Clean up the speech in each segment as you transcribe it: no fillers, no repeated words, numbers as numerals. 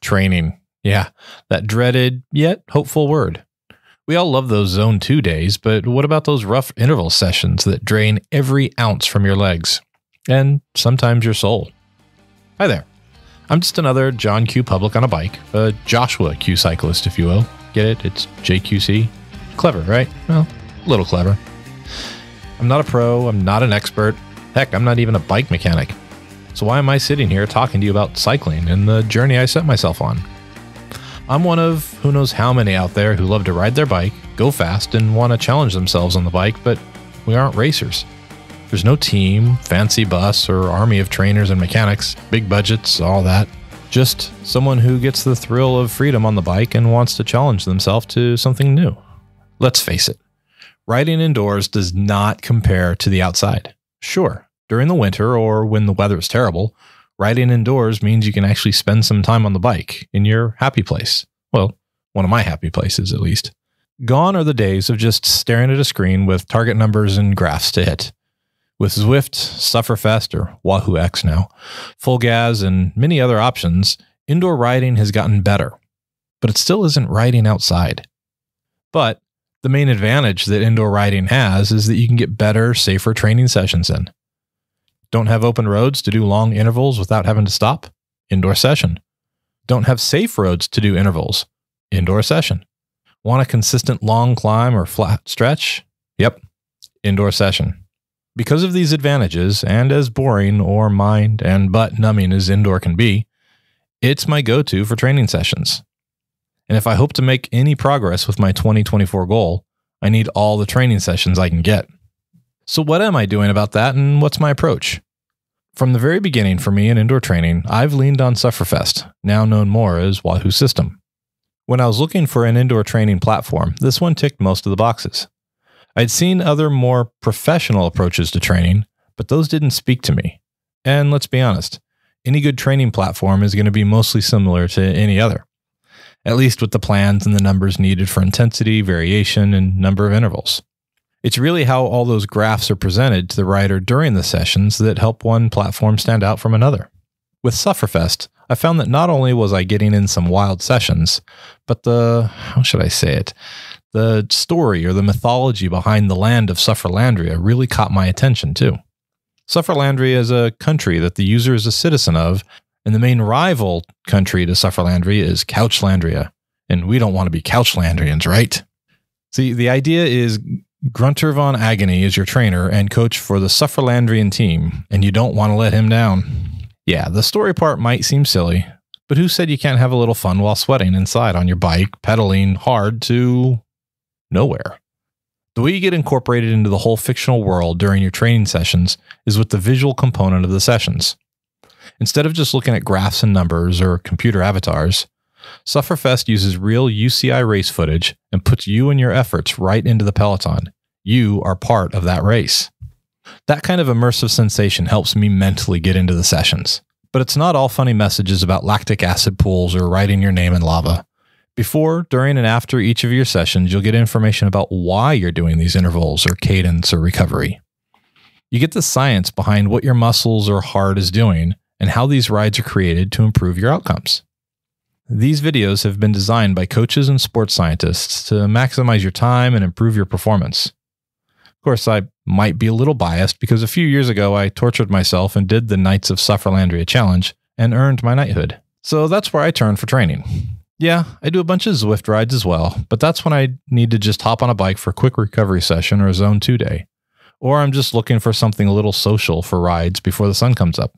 Training. Yeah, that dreaded yet hopeful word. We all love those Zone 2 days, but what about those rough interval sessions that drain every ounce from your legs and sometimes your soul? Hi there. I'm just another John Q. Public on a bike, a Joshua Q. cyclist, if you will. Get it? It's JQC. Clever, right? Well, a little clever. I'm not a pro. I'm not an expert. Heck, I'm not even a bike mechanic. So why am I sitting here talking to you about cycling and the journey I set myself on? I'm one of who knows how many out there who love to ride their bike, go fast, and want to challenge themselves on the bike, but we aren't racers. There's no team, fancy bus, or army of trainers and mechanics, big budgets, all that. Just someone who gets the thrill of freedom on the bike and wants to challenge themselves to something new. Let's face it, riding indoors does not compare to the outside. Sure, during the winter or when the weather is terrible, riding indoors means you can actually spend some time on the bike in your happy place. Well, one of my happy places, at least. Gone are the days of just staring at a screen with target numbers and graphs to hit. With Zwift, Sufferfest, or Wahoo X now, Full Gas, and many other options, indoor riding has gotten better. But it still isn't riding outside. But the main advantage that indoor riding has is that you can get better, safer training sessions in. Don't have open roads to do long intervals without having to stop? Indoor session. Don't have safe roads to do intervals? Indoor session. Want a consistent long climb or flat stretch? Yep, indoor session. Because of these advantages, and as boring or mind and butt numbing as indoor can be, it's my go-to for training sessions. And if I hope to make any progress with my 2024 goal, I need all the training sessions I can get. So what am I doing about that, and what's my approach? From the very beginning for me in indoor training, I've leaned on Sufferfest, now known more as Wahoo System. When I was looking for an indoor training platform, this one ticked most of the boxes. I'd seen other more professional approaches to training, but those didn't speak to me. And let's be honest, any good training platform is going to be mostly similar to any other, at least with the plans and the numbers needed for intensity, variation, and number of intervals. It's really how all those graphs are presented to the rider during the sessions that help one platform stand out from another. With Sufferfest, I found that not only was I getting in some wild sessions, but the story or the mythology behind the land of Sufferlandria really caught my attention too. Sufferlandria is a country that the user is a citizen of, and the main rival country to Sufferlandria is Couchlandria, and we don't want to be Couchlandrians, right? See, the idea is Grunter von Agony is your trainer and coach for the Sufferlandrian team, and you don't want to let him down. Yeah, the story part might seem silly, but who said you can't have a little fun while sweating inside on your bike, pedaling hard to nowhere? The way you get incorporated into the whole fictional world during your training sessions is with the visual component of the sessions. Instead of just looking at graphs and numbers or computer avatars, Sufferfest uses real UCI race footage and puts you and your efforts right into the peloton. You are part of that race. That kind of immersive sensation helps me mentally get into the sessions. But it's not all funny messages about lactic acid pools or writing your name in lava. Before, during, and after each of your sessions, you'll get information about why you're doing these intervals or cadence or recovery. You get the science behind what your muscles or heart is doing and how these rides are created to improve your outcomes. These videos have been designed by coaches and sports scientists to maximize your time and improve your performance. Of course, I might be a little biased because a few years ago I tortured myself and did the Knights of Sufferlandria challenge and earned my knighthood. So that's where I turn for training. Yeah, I do a bunch of Zwift rides as well, but that's when I need to just hop on a bike for a quick recovery session or a Zone 2 day. Or I'm just looking for something a little social for rides before the sun comes up.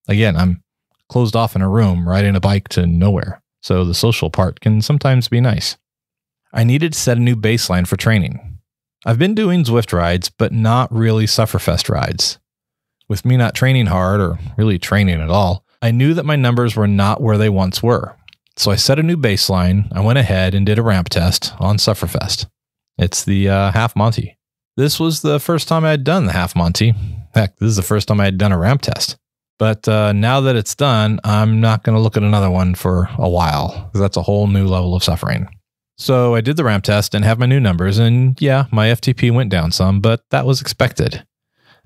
Again, I'm closed off in a room riding a bike to nowhere, so the social part can sometimes be nice. I needed to set a new baseline for training. I've been doing Zwift rides, but not really Sufferfest rides. With me not training hard, or really training at all, I knew that my numbers were not where they once were. So I set a new baseline. I went ahead and did a ramp test on Sufferfest. It's the half Monty. This was the first time I had done the half Monty. Heck, this is the first time I had done a ramp test. But now that it's done, I'm not going to look at another one for a while, because that's a whole new level of suffering. So I did the ramp test and have my new numbers, and yeah, my FTP went down some, but that was expected.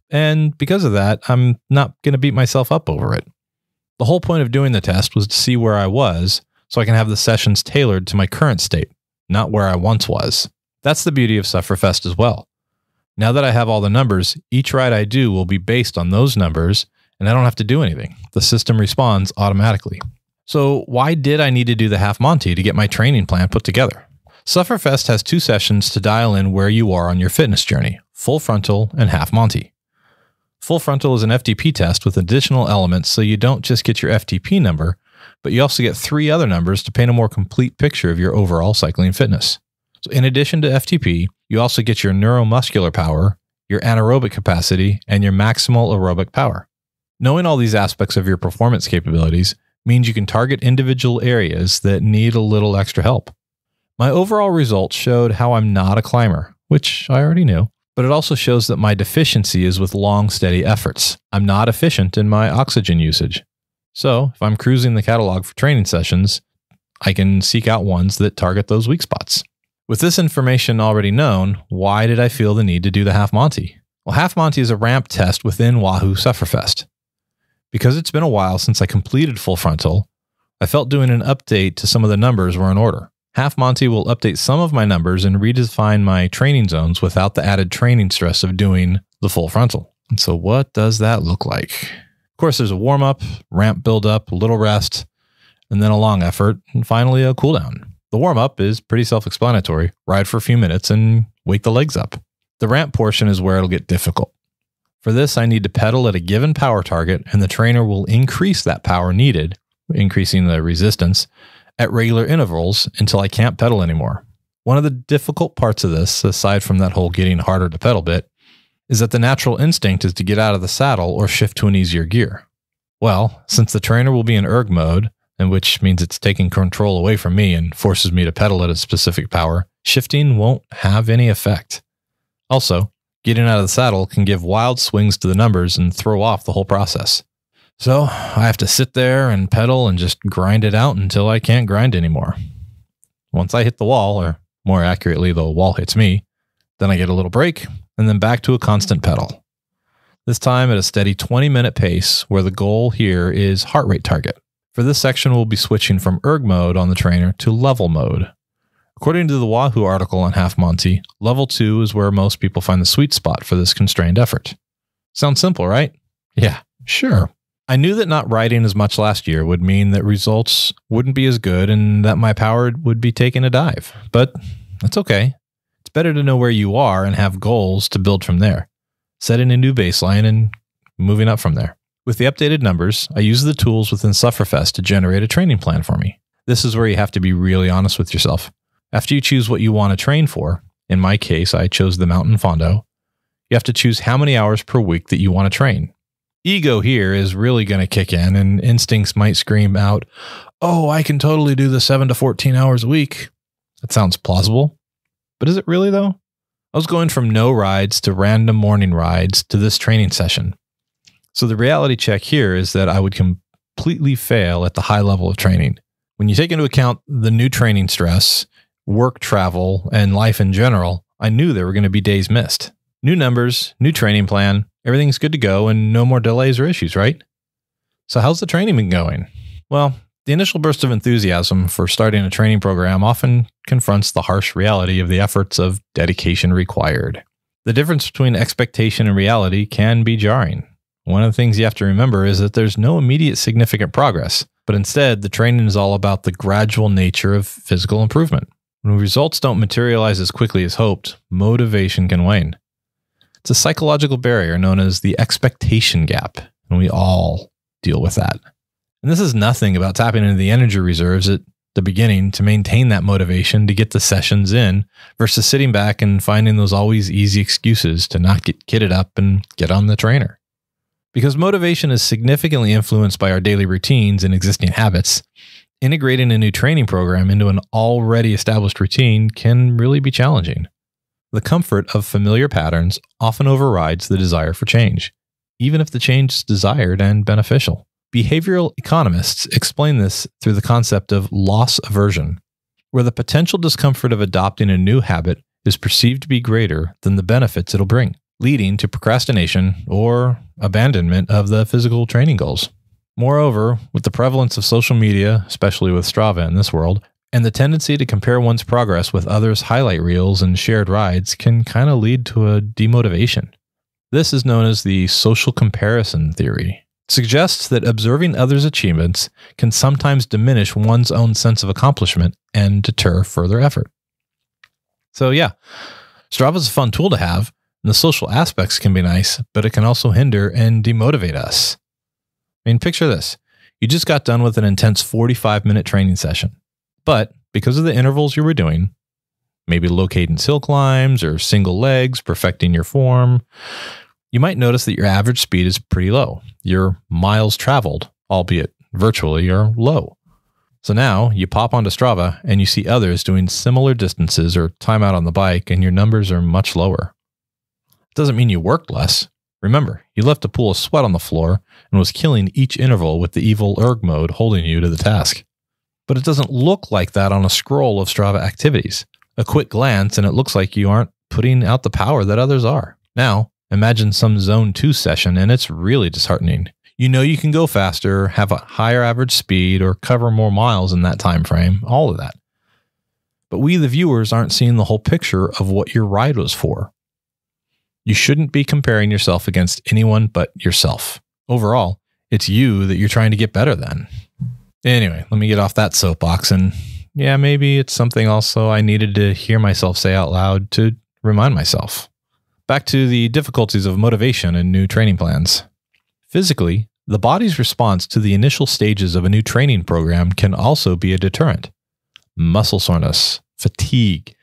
And because of that, I'm not going to beat myself up over it. The whole point of doing the test was to see where I was, so I can have the sessions tailored to my current state, not where I once was. That's the beauty of Sufferfest as well. Now that I have all the numbers, each ride I do will be based on those numbers, and I don't have to do anything. The system responds automatically. So why did I need to do the half Monty to get my training plan put together? Sufferfest has 2 sessions to dial in where you are on your fitness journey, full frontal and half Monty. Full frontal is an FTP test with additional elements, so you don't just get your FTP number, but you also get 3 other numbers to paint a more complete picture of your overall cycling fitness. So in addition to FTP, you also get your neuromuscular power, your anaerobic capacity, and your maximal aerobic power. Knowing all these aspects of your performance capabilities means you can target individual areas that need a little extra help. My overall results showed how I'm not a climber, which I already knew, but it also shows that my deficiency is with long, steady efforts. I'm not efficient in my oxygen usage. So if I'm cruising the catalog for training sessions, I can seek out ones that target those weak spots. With this information already known, why did I feel the need to do the half Monty? Well, half Monty is a ramp test within Wahoo Sufferfest. Because it's been a while since I completed full frontal, I felt doing an update to some of the numbers were in order. Half Monty will update some of my numbers and redefine my training zones without the added training stress of doing the full frontal. And so what does that look like? Of course, there's a warm-up, ramp build-up, a little rest, and then a long effort, and finally a cool-down. The warm-up is pretty self-explanatory. Ride for a few minutes and wake the legs up. The ramp portion is where it'll get difficult. For this, I need to pedal at a given power target, and the trainer will increase that power needed, increasing the resistance, at regular intervals until I can't pedal anymore. One of the difficult parts of this, aside from that whole getting harder to pedal bit, is that the natural instinct is to get out of the saddle or shift to an easier gear. Well, since the trainer will be in erg mode, and which means it's taking control away from me and forces me to pedal at a specific power, shifting won't have any effect. Also, getting out of the saddle can give wild swings to the numbers and throw off the whole process. So I have to sit there and pedal and just grind it out until I can't grind anymore. Once I hit the wall, or more accurately, the wall hits me, then I get a little break and then back to a constant pedal. This time at a steady 20-minute pace, where the goal here is heart rate target. For this section, we'll be switching from erg mode on the trainer to level mode. According to the Wahoo article on half Monty, level 2 is where most people find the sweet spot for this constrained effort. Sounds simple, right? Yeah, sure. I knew that not riding as much last year would mean that results wouldn't be as good and that my power would be taking a dive, but that's okay. It's better to know where you are and have goals to build from there, setting a new baseline and moving up from there. With the updated numbers, I use the tools within Sufferfest to generate a training plan for me. This is where you have to be really honest with yourself. After you choose what you want to train for, in my case, I chose the Gran Fondo, you have to choose how many hours per week that you want to train. Ego here is really going to kick in, and instincts might scream out, "Oh, I can totally do the 7 to 14 hours a week." That sounds plausible, but is it really though? I was going from no rides to random morning rides to this training session. So the reality check here is that I would completely fail at the high level of training. When you take into account the new training stress, work travel, and life in general, I knew there were going to be days missed. New numbers, new training plan, everything's good to go, and no more delays or issues, right? So how's the training been going? Well, the initial burst of enthusiasm for starting a training program often confronts the harsh reality of the efforts of dedication required. The difference between expectation and reality can be jarring. One of the things you have to remember is that there's no immediate significant progress, but instead the training is all about the gradual nature of physical improvement. When results don't materialize as quickly as hoped, motivation can wane. It's a psychological barrier known as the expectation gap, and we all deal with that. And this is nothing about tapping into the energy reserves at the beginning to maintain that motivation to get the sessions in versus sitting back and finding those always easy excuses to not get kitted up and get on the trainer. Because motivation is significantly influenced by our daily routines and existing habits, integrating a new training program into an already established routine can really be challenging. The comfort of familiar patterns often overrides the desire for change, even if the change is desired and beneficial. Behavioral economists explain this through the concept of loss aversion, where the potential discomfort of adopting a new habit is perceived to be greater than the benefits it'll bring, leading to procrastination or abandonment of the physical training goals. Moreover, with the prevalence of social media, especially with Strava in this world, and the tendency to compare one's progress with others' highlight reels and shared rides can kind of lead to a demotivation. This is known as the social comparison theory. It suggests that observing others' achievements can sometimes diminish one's own sense of accomplishment and deter further effort. So yeah, Strava is a fun tool to have, and the social aspects can be nice, but it can also hinder and demotivate us. I mean, picture this. You just got done with an intense 45-minute training session. But because of the intervals you were doing, maybe low cadence hill climbs or single legs, perfecting your form, you might notice that your average speed is pretty low. Your miles traveled, albeit virtually, are low. So now you pop onto Strava and you see others doing similar distances or time out on the bike, and your numbers are much lower. It doesn't mean you worked less. Remember, you left a pool of sweat on the floor and was killing each interval with the evil erg mode holding you to the task. But it doesn't look like that on a scroll of Strava activities. A quick glance and it looks like you aren't putting out the power that others are. Now, imagine some Zone 2 session and it's really disheartening. You know you can go faster, have a higher average speed, or cover more miles in that time frame, all of that. But we, the viewers, aren't seeing the whole picture of what your ride was for. You shouldn't be comparing yourself against anyone but yourself. Overall, it's you that you're trying to get better than. Anyway, let me get off that soapbox, and yeah, maybe it's something also I needed to hear myself say out loud to remind myself. Back to the difficulties of motivation and new training plans. Physically, the body's response to the initial stages of a new training program can also be a deterrent. Muscle soreness, fatigue,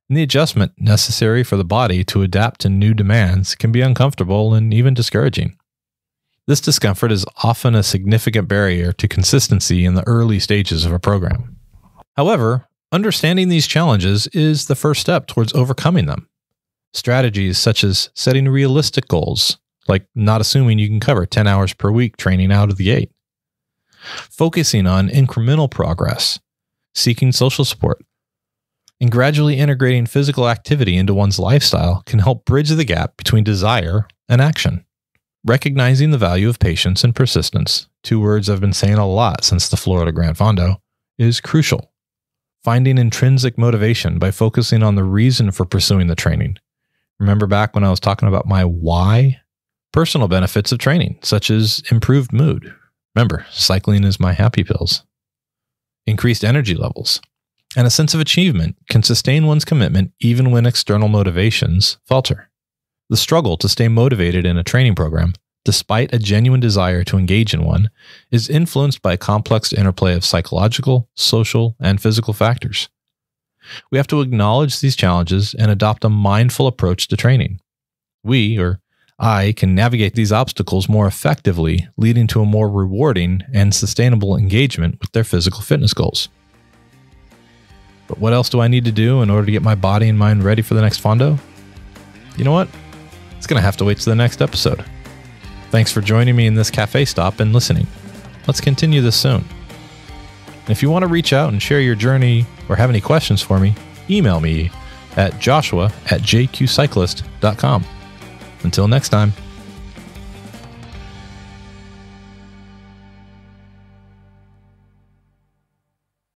and the adjustment necessary for the body to adapt to new demands can be uncomfortable and even discouraging. This discomfort is often a significant barrier to consistency in the early stages of a program. However, understanding these challenges is the first step towards overcoming them. Strategies such as setting realistic goals, like not assuming you can cover 10 hours per week training out of the gate. Focusing on incremental progress, seeking social support, and gradually integrating physical activity into one's lifestyle can help bridge the gap between desire and action. Recognizing the value of patience and persistence, 2 words I've been saying a lot since the Florida Gran Fondo, is crucial. Finding intrinsic motivation by focusing on the reason for pursuing the training. Remember back when I was talking about my why? Personal benefits of training, such as improved mood. Remember, cycling is my happy pills. Increased energy levels. And a sense of achievement can sustain one's commitment even when external motivations falter. The struggle to stay motivated in a training program, despite a genuine desire to engage in one, is influenced by a complex interplay of psychological, social, and physical factors. We have to acknowledge these challenges and adopt a mindful approach to training. We, or I, can navigate these obstacles more effectively, leading to a more rewarding and sustainable engagement with their physical fitness goals. But what else do I need to do in order to get my body and mind ready for the next Fondo? You know what? It's going to have to wait to the next episode. Thanks for joining me in this cafe stop and listening. Let's continue this soon. And if you want to reach out and share your journey or have any questions for me, email me at joshua@jqcyclist.com. Until next time.